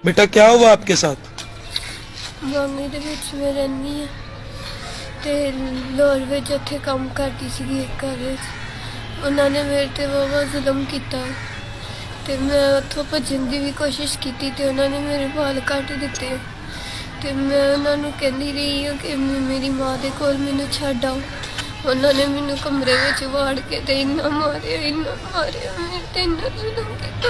बेटा क्या हुआ आपके साथ? ਮਾਮੇ ਦੇ ਵਿੱਚ ਮੈਂ ਰਹਿੰਦੀ ਹਾਂ ਤੇ ਲਾਹੌਰ ਵਿੱਚ ਉੱਥੇ ਕੰਮ ਕਰਦੀ ਸੀਗੀ ਇੱਕ ਘਰ ਵਿੱਚ। ਉਹਨਾਂ ਨੇ ਮੇਰੇ ਤੇ ਬਹੁਤ ਜ਼ੁਲਮ ਕੀਤਾ ਤੇ ਮੈਂ ਉੱਥੋਂ ਭੱਜਣ ਦੀ ਵੀ ਕੋਸ਼ਿਸ਼ ਕੀਤੀ ਤੇ ਉਹਨਾਂ ਨੇ ਮੇਰੇ ਵਾਲ ਕੱਟ ਦਿੱਤੇ ਤੇ ਮੈਂ ਉਹਨਾਂ ਨੂੰ ਕਹਿੰਦੀ ਰਹੀ ਹਾਂ ਕਿ ਮੇਰੀ ਮਾਂ ਦੇ ਕੋਲ ਮੈਨੂੰ ਛੱਡ ਆਓ। ਉਹਨਾਂ ਨੇ ਮੈਨੂੰ ਕਮਰੇ ਵਿੱਚ ਵਾੜ ਕੇ ਤੇ ਇੰਨਾ ਮਾਰਿਆ ਮੇਰੇ ਤੇ ਇੰਨਾ ਜ਼ੁਲਮ ਕੀਤਾ।